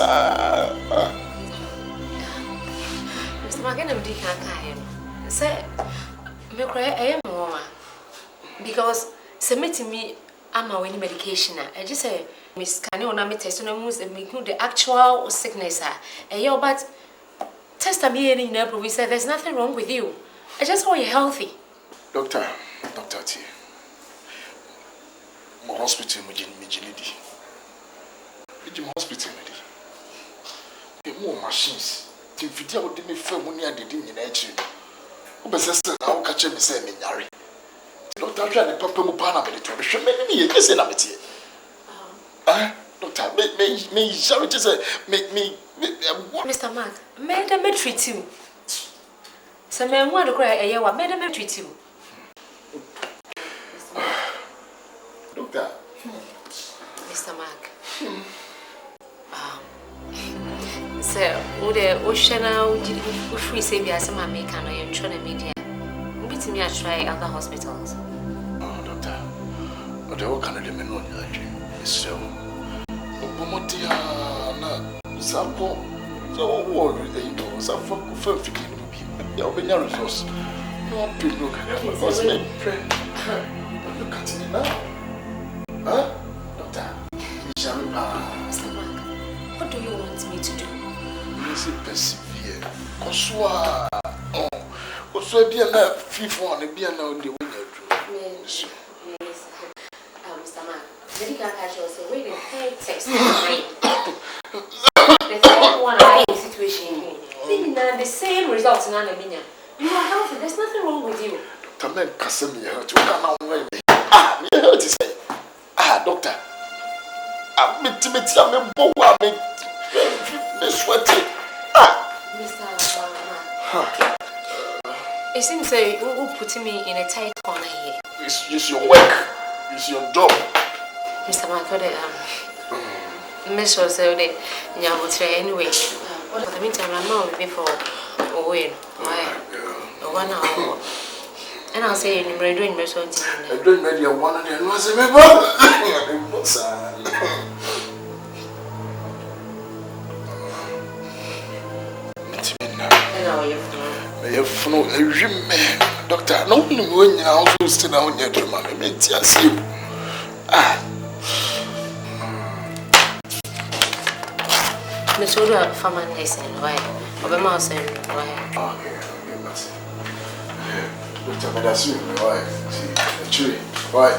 Mr. Mark, I'm doing can't say me cry I am mama because submitting me I'm away medication. I just say Miss Kane on me test on the actual sickness. But test me in April. We said there's nothing wrong with you. I just want you healthy. Doctor T. My hospital me hospital me more machines. The video de me film money and did in nature. Who best now catch me say me nyari. Doctor try the papa mupana me to show me you say na me tie. Doctor, me sorry to say, me Mr. Mark, may them treat you. Some men want to cry a year, what made them treat you? Doctor. Mr. Mark. Sir, would the ocean out free save as my make and I am trying to media? Beat me, I try other hospitals. Oh, doctor. But the work can let me know your dream. So, Momotia, Sampo, So what you know? Some for fifty. You'll be your resource. No big look at it. Because me pray. Look at it now. Huh? Doctor, Mr. Mark, what do you want me to do? Easy persevere. Koswa. Oh. Koswa be na FIFA and be na on the way Yes. Mr. Mark, medical casual say wait the third text. The third one I in situation. Maybe now the same results now you are healthy. There's nothing wrong with you. Tamen kasemi ya to kana onwe. Ah, me health is say. Ah, doctor. Ah, me bo wa me sweat. Ah, Mr. Mark. It seems you putting me in a tight corner here. It's your work. It's your job. Mr. Mark, make sure say the nyabotre anyway. What I mean time I'm not before away. Why? 1 hour. And I'll say in the doing me something. I don't know you one and no say me ba. Me funu ewime. Doctor, no one nyina also still na onya drum me menti ase. Ah. Me so do farmer nice and why? Obema say why? Okay, that's. Doctor, but that's you, why? See, actually, why?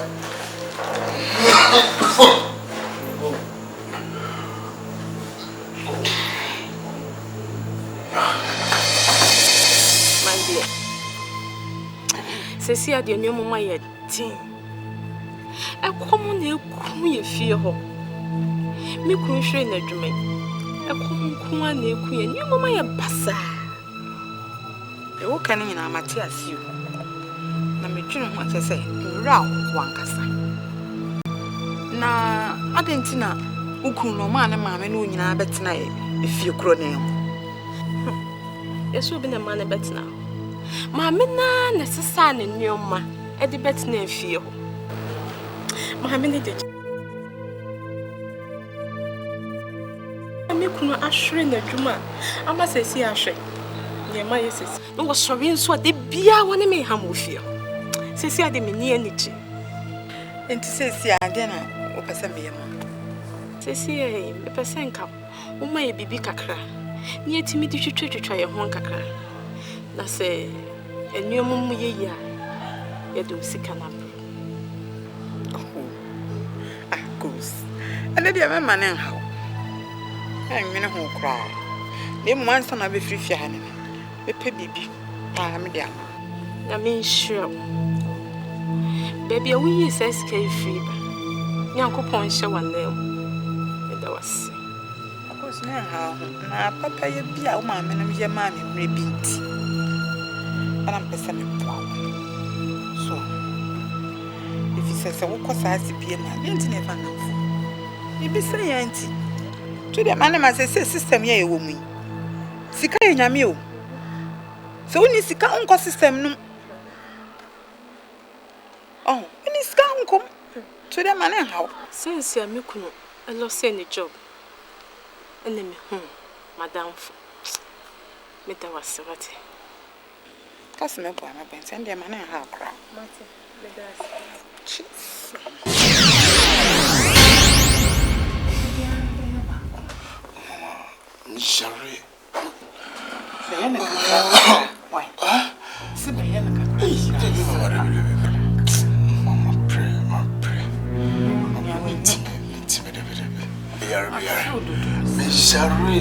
My dear. Cecilia, the new mama yet tin. A common ye fear ho. Me couldn't show in a dream. A common queen, you mama ya bassa. The work can in Matthias you. Na me dream what I say, row one cassa. Na Adentina, Uku no man and mamma no in our bet tonight if you crone. Yes, will be a man a bet now. Mamma, necessary in your ma, at the bet name fear. Mamma did it. I make no usher in the Juma. I must say, Asher. Near my sis, no was sorry and so they be our one may harm with you. Says I didn't mean anything. And to say, see again, or Passamia. Says he, a percent cup, who may be big cacra. Near to me to try a one cacra. Na say, a new mum ye, you do sick and up. Ah, goose. And then the man and how. I'm in a home cry. Name one son of a free fianny. A baby. I'm down. I mean, sure. Baby, we says K free. Yanko point show one nail. And that was. Of course, now, Papa, you be our mamma and your mammy, rebint. And I'm person plow. So, if he says, I will cause I see be a man, you never know. You be say, auntie. To the man, I say, system, ye woman. Sika in your meal. So, when you see uncle system, no. Oh, when is come to the man and how? Since you are making a loss any job. And then, Madame, Meta was what? Customer, my pants and the man and how crap. Misery. Why? See my Mama, pray. Misery.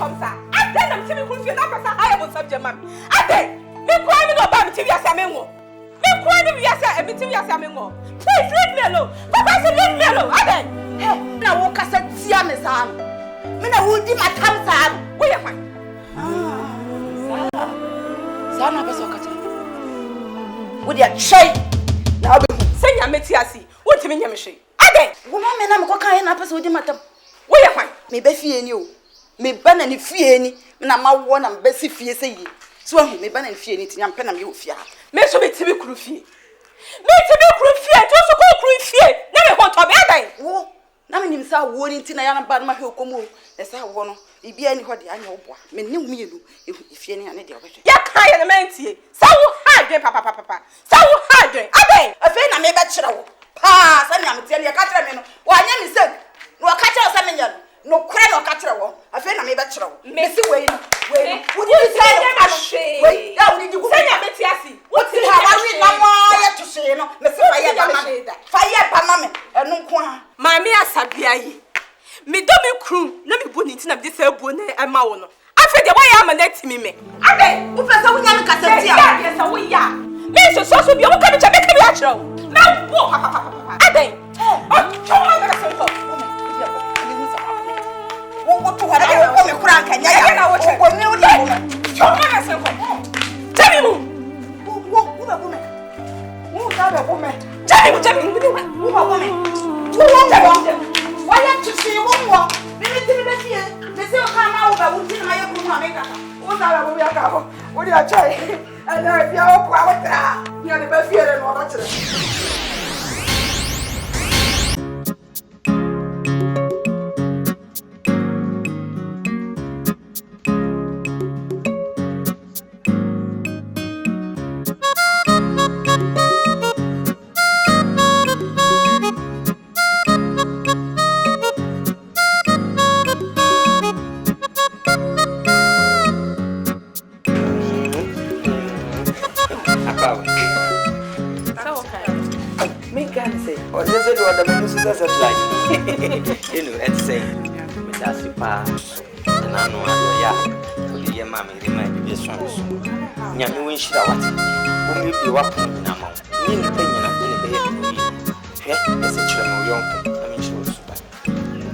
Tomsa. I tell them to be confused. I'm a higher subject, ma'am. I think me crying about material Samuel. Me crying if you say a material Samuel. Please leave me alone. Papa, leave me alone. I think. Hey, now walk as a Siamazam. Mina would do my Tamsan. Where am I? Sana Besokata. Would you shake? Now be saying a metiasi. What do you mean, Yamishi? I think. Woman, I'm going to happen with him. Where am I? Me be fear you. Me ban and fear any. Na ma one and Bessie fear say. So me ban and fear anything. I'm penning you fear. Me so be TV crew fear. Me TV crew fear. Just so go crew fear. Never want to be a day. Wo. Na me nim sa wo ni tina ya na ba ma he okomo. E sa wo no. Ibi ani ho de anya oboa. Me nim me yelu. E fear ni ane de obehwe. Ya kan ya na mentie. Sa wo hard den papa. Sa wo hard den. Abe. Afi na me be kire wo. Pa sa nya me tie ne ka kire me no. Wa nya me se. No ka kire sa me nya no. No kure no ka kire wo. Afi na me be kire wo. Me si we no. We. Wo di say no she. We. Ya wo di gu. Say nya metiasi. Wo ti ha wa wi na mo ya to she no. Me se fa ye ba ma. Fa ye ba ma me. Enu nko ha. Mami asabia yi. Me do me crew. Na me bu ni tina bi say bu na e ma wo no. Afi de boy ya ma na timi me. Abe. Wo fa sa wo nya me ka se ti a. Ya sa wo ya. Me so bi wo ka bi cha me ka bi a kire wo. Na wo papa. Abe. Choma na se ko. Wo to wada wo me kura kan ya na wo che wo me wo di wo me choma na se ko tell me wo be wo me wo ka be wo me tell me wo ba wo me wo ya to see wo wo me ti me be fie me se o ka ma wo ba wo ti na ye ku ma me ka wo sa ba wo ya ka wo di a chai ana bia wo po a wo tra ya ne be fie re no ba chere You know, it's saying, that's your pa, and I know I your mammy remind you strong. Yammy when she what? Whom you be walking in a mouth. In the opinion of the baby. Yes, it's your young. I mean, she was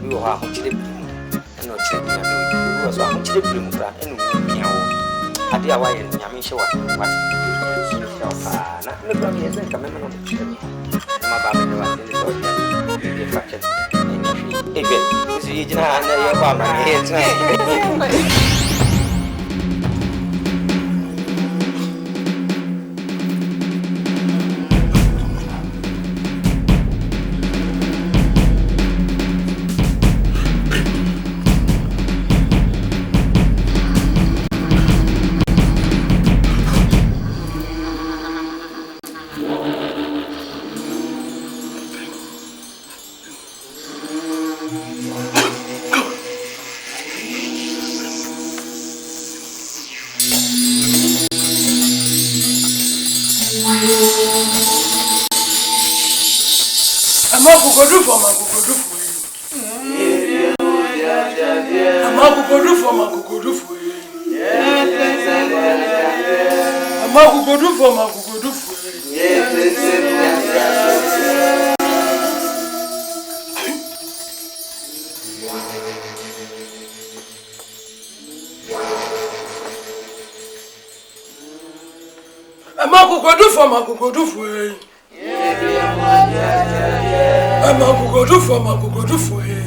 you are much the and not children. You was a much the bloom and meow. I dear why and Yammy show what? Not the grammy as I come on the children. My baby was in the door. Be fractured. If you didn't have your mama here tonight. Go do for man, go do for you. I'm go do for man, go do for you. I'm go do for man, go do for you. I'm go do for man, go do for you. I'm go do for man, go do for you.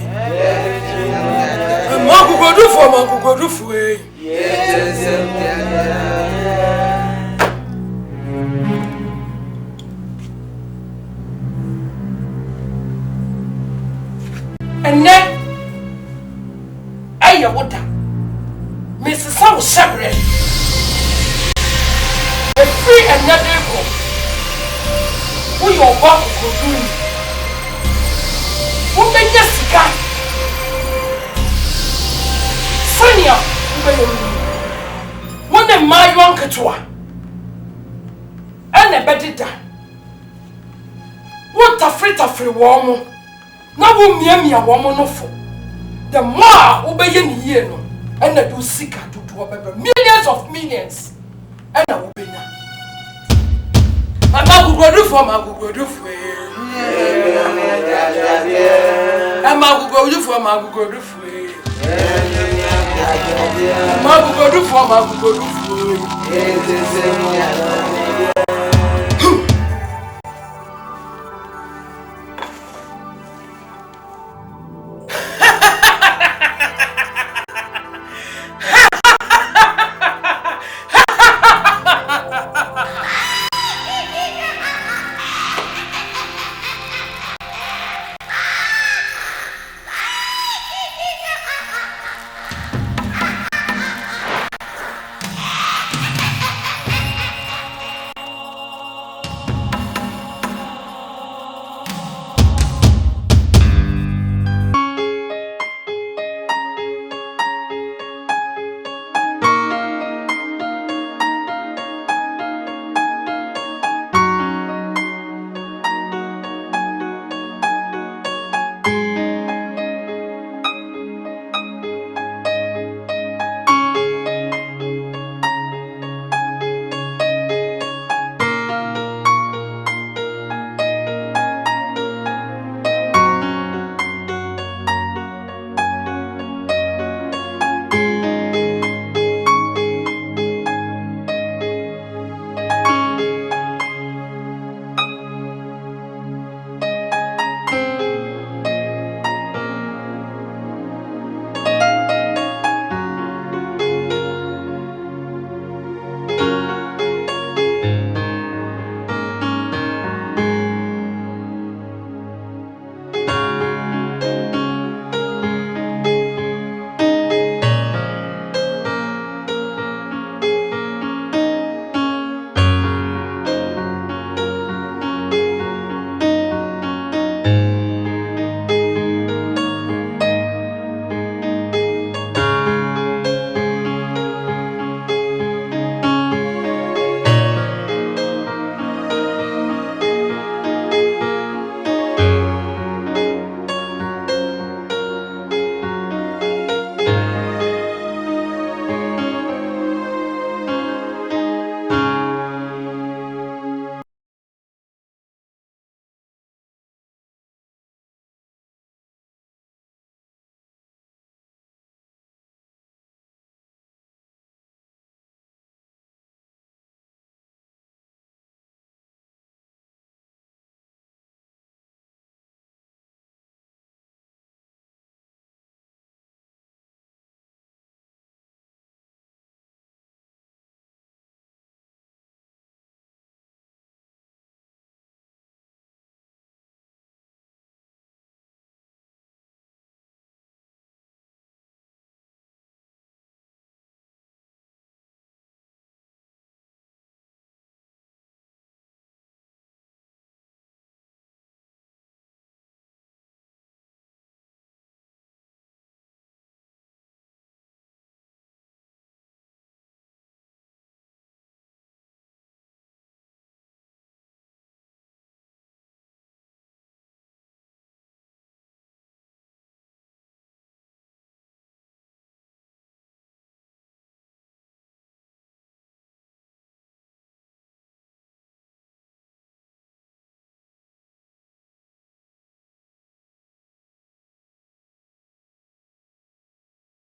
I'm go do for man, go do for you. And then I water Mrs. South Sabre. A free and not able. We are back to do. Who made Jessica? Sonia, when the my young Katua and a better what a free warm. Now, me a woman of the more obeying here, and one that do seek to do millions of millions. And I will be now. I'm not going to do for my good do for you. I'm not going to do for my good do for you. I'm not going to do for my good do for you.